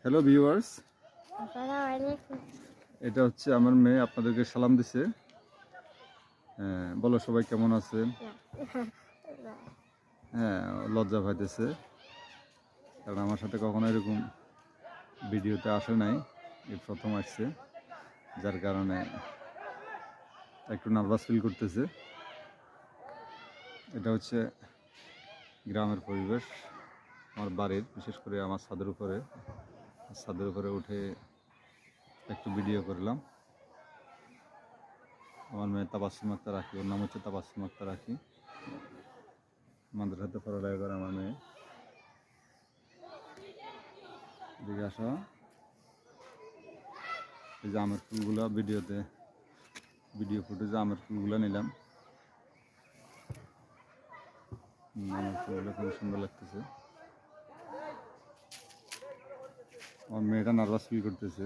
Hello viewers, আসসালামু আলাইকুম। এটা হচ্ছে আমার মেয়ে আপনাদেরকে সালাম দিছে। বলো সবাই কেমন আছেন? হ্যাঁ, লজ্জা পাইতেছে কারণ আমার সাথে কখনো এরকম ভিডিওতে আসে নাই, এই প্রথম আসছে, যার কারণে একটু নার্ভাস ফিল করতেছে। এটা হচ্ছে গ্রামের পরিবেশ, আমার বাড়ির, বিশেষ করে আমার ছাদের উপরে উঠে একটু ভিডিও করলাম। আমার মেয়ে তাবাসসুম আক্তার রাখি, ওর নাম হচ্ছে তাবাসসুম আক্তার রাখি। আমাদের সাথে পড়ালেখা করে আমার মেয়ে। এদিকে আসো, এই যে আমের ফুলগুলো ভিডিও ফুটেজে আমের ফুলগুলো নিলাম। আমের ফুলগুলো খুব সুন্দর লাগতেছে। আমার মেয়েটা নার্ভাস ফিল করতেছে।